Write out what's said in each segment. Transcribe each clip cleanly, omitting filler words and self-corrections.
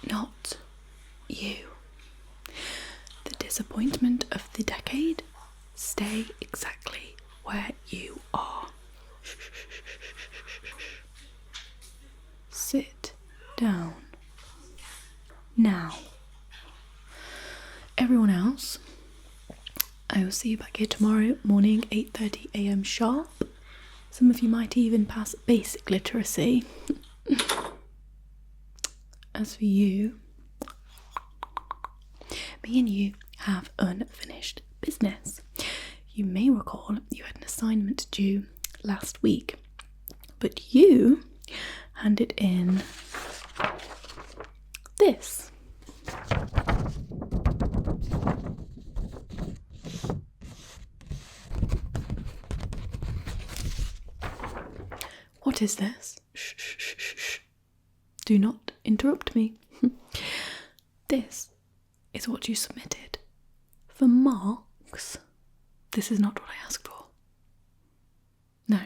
not you. The disappointment of the decade, stay exactly where you are. Sit down. Now. Everyone else, I will see you back here tomorrow morning, 8:30 a.m. sharp. Some of you might even pass basic literacy. As for you, me and you have unfinished business. You may recall you had an assignment due last week, but you handed in this. What is this? Shh, shh, shh, shh, shh. Do not interrupt me. This is what you submitted. For marks, this is not what I asked for. No,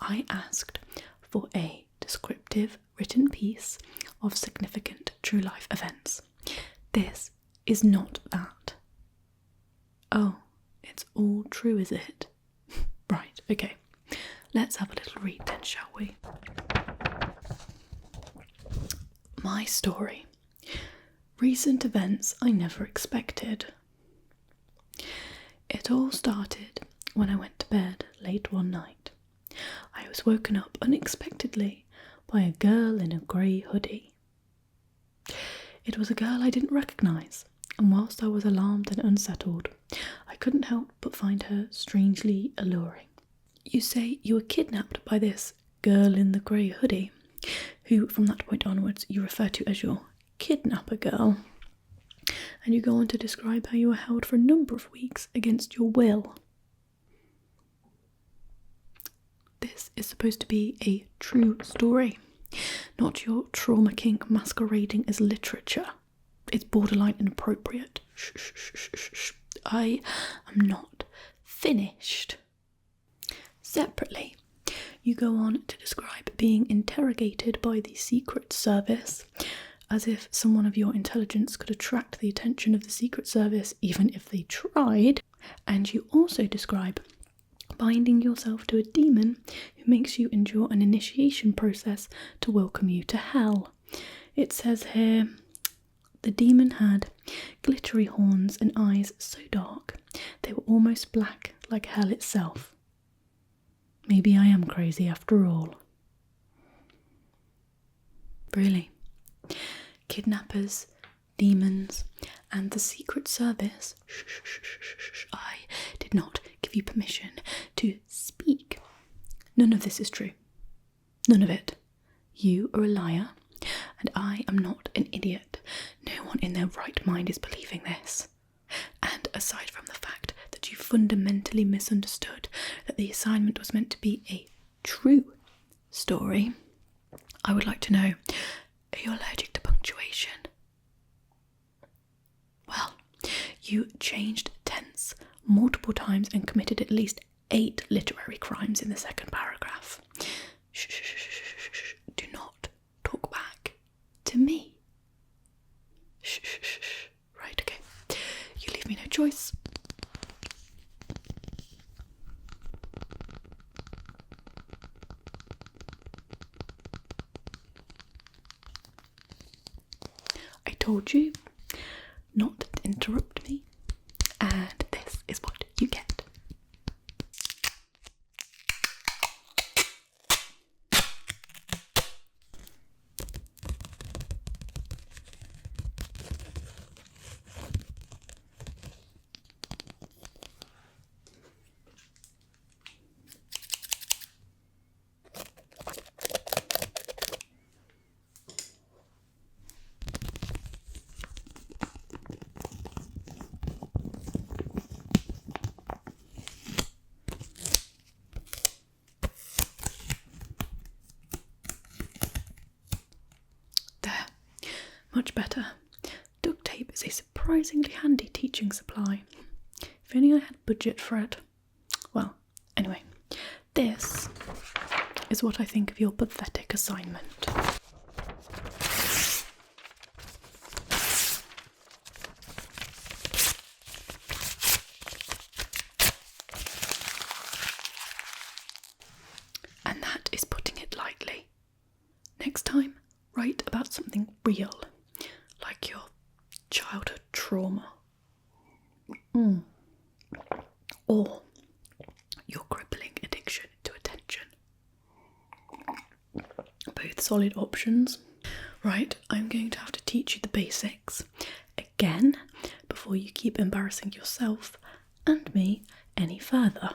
I asked for a descriptive written piece of significant true life events. This is not that. Oh, it's all true, is it? Right, okay. Let's have a little read then, shall we? My story. Recent events I never expected. It all started when I went to bed late one night. I was woken up unexpectedly by a girl in a grey hoodie. It was a girl I didn't recognise, and whilst I was alarmed and unsettled, I couldn't help but find her strangely alluring. You say you were kidnapped by this girl in the grey hoodie, who from that point onwards you refer to as your kidnapper girl, and you go on to describe how you were held for a number of weeks against your will. This is supposed to be a true story, not your trauma kink masquerading as literature. It's borderline inappropriate. Shh, shh, shh, shh, shh. I am not finished. Separately, you go on to describe being interrogated by the Secret Service, as if someone of your intelligence could attract the attention of the Secret Service even if they tried, and you also describe binding yourself to a demon who makes you endure an initiation process to welcome you to hell. It says here, the demon had glittery horns and eyes so dark they were almost black like hell itself. Maybe I am crazy after all. Really? Kidnappers, demons, and the Secret Service. Shh, shh, shh, shh, shh. I did not give you permission to speak. None of this is true. None of it. You are a liar, and I am not an idiot. No one in their right mind is believing this. And aside from the fact that you fundamentally misunderstood that the assignment was meant to be a true story, I would like to know, are you allergic to punctuation? Well, you changed tense multiple times and committed at least 8 literary crimes in the second paragraph. Shh, shh, shh, shh, shh. Do not talk back to me. Shh, shh, shh, shh. Right, okay. You leave me no choice. I told you not to interrupt me, and this is what you get. Much better. Duct tape is a surprisingly handy teaching supply. If only I had budget for it. Well, anyway, this is what I think of your pathetic assignment. next time, write about something real, like your childhood trauma. Or your crippling addiction to attention. Both solid options. Right, I'm going to have to teach you the basics again before you keep embarrassing yourself and me any further.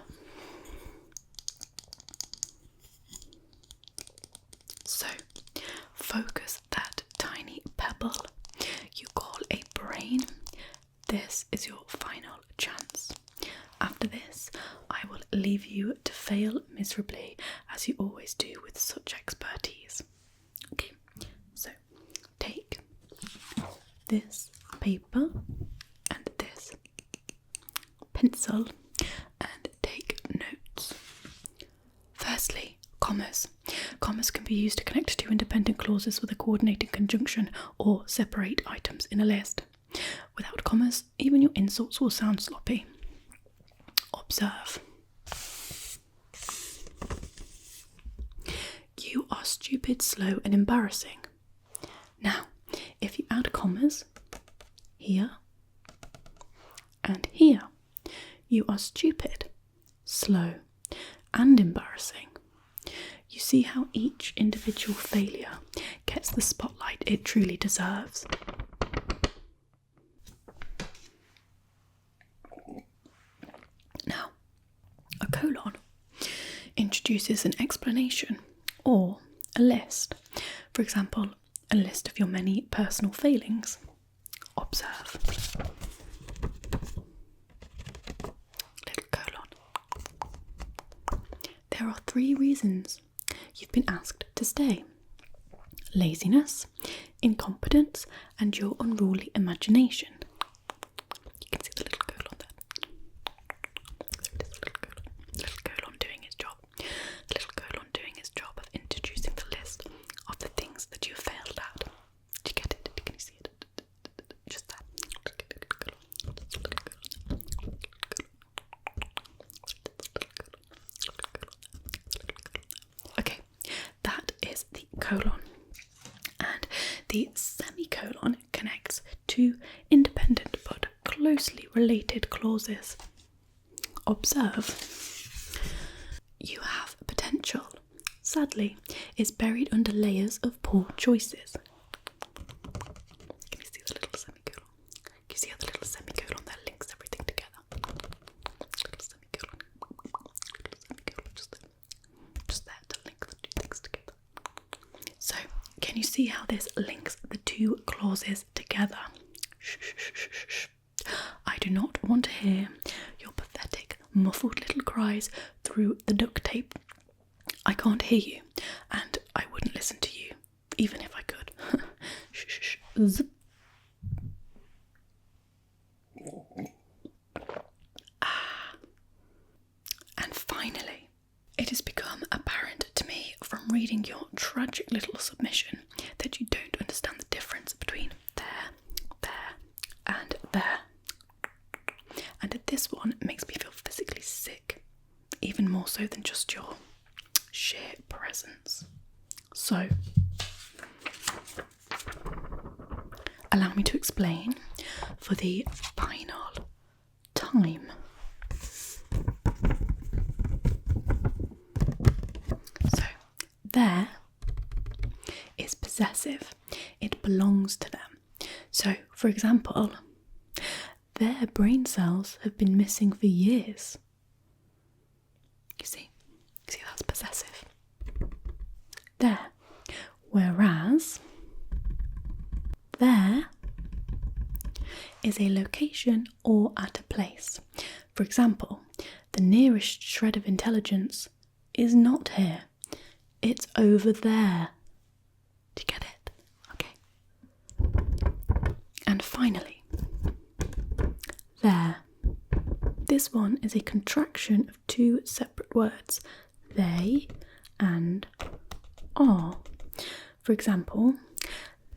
So, focus that tiny pebble you call a brain. This is your final chance. After this, I will leave you to fail miserably, as you always do with such expertise. Okay, so take this paper and this pencil and take notes. Firstly, commas. Commas can be used to connect two independent clauses with a coordinating conjunction or separate items in a list. Without commas, even your insults will sound sloppy. Observe. You are stupid, slow, and embarrassing. Now, if you add commas here and here, you are stupid, slow, and embarrassing. You see how each individual failure gets the spotlight it truly deserves. Now, a colon introduces an explanation or a list. For example, a list of your many personal failings. Observe. Little colon. There are 3 reasons you've been asked to stay: laziness, incompetence, and your unruly imagination. You can see the little colon there. So it is a little colon doing his job. The little colon doing his job of introducing the list of the things that you failed at. Did you get it? Can you see it? Just that. Okay, that is the colon. And the semicolon connects two independent but closely related clauses. Observe. You have potential. Sadly, it's buried under layers of poor choices. Can you see the little semicolon? Can you see how the little semicolon there links everything together? Little semicolon. Just there to link the two things together. So, can you see how this links the two clauses together? Shh, shh, shh, shh, shh. I do not want to hear your pathetic, muffled little cries through the duct tape. I can't hear you, and I wouldn't listen to you, even if I could. Shh, shh, shh. Zip. And finally, it has become apparent to me from reading your tragic little submission that you don't understand the difference between there, and there. And this one makes me feel physically sick, even more so than just your sheer presence. So, allow me to explain for the final time. So, there is possessive. It belongs to them. So, for example, their brain cells have been missing for years. You see that's possessive. There. Whereas there is a location or at a place. For example, the nearest shred of intelligence is not here. It's over there. Do you get it? Okay. And finally, there. This one is a contraction of two separate words, they and are. For example,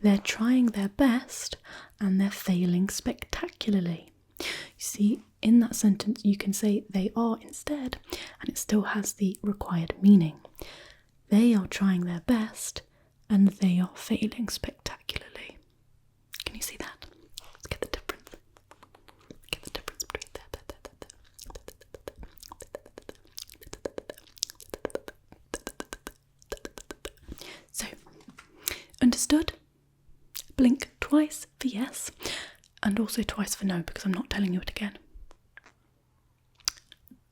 they're trying their best and they're failing spectacularly. You see, in that sentence you can say they are instead, and it still has the required meaning. They are trying their best and they are failing spectacularly. Can you see that? Let's get the difference. Get the difference between there. So, understood? Blink twice for yes, and also twice for no, because I'm not telling you it again.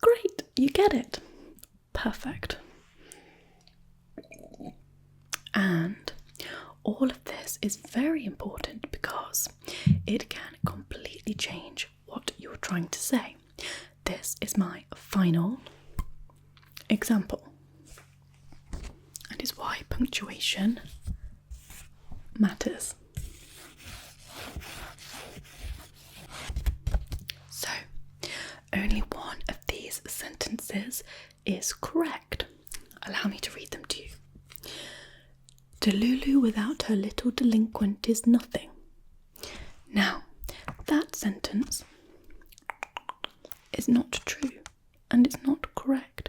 Great, you get it. Perfect. And all of this is very important because it can completely change what you're trying to say. This is my final example, and is why punctuation matters. So, only one of these sentences is correct. Allow me to read them to you. Delulu without her little delinquent is nothing. Now, that sentence is not true, and it's not correct.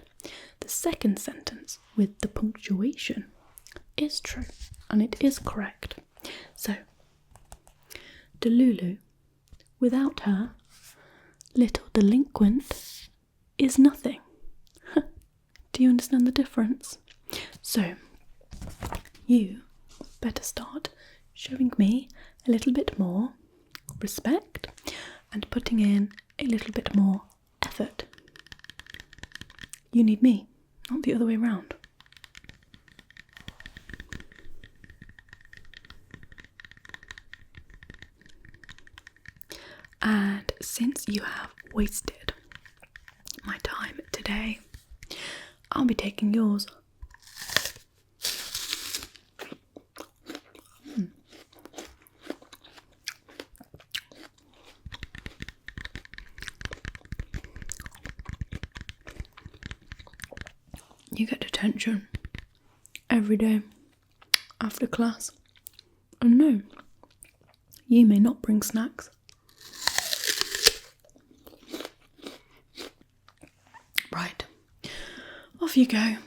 The second sentence with the punctuation is true, and it is correct. So, Delulu without her little delinquent is nothing. Do you understand the difference? So, you better start showing me a little bit more respect and putting in a little bit more effort. You need me, not the other way around. And since you have wasted my time today, I'll be taking yours. You get detention every day after class. And no, you may not bring snacks. Right, off you go.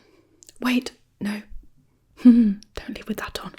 Wait, no. Don't leave with that on.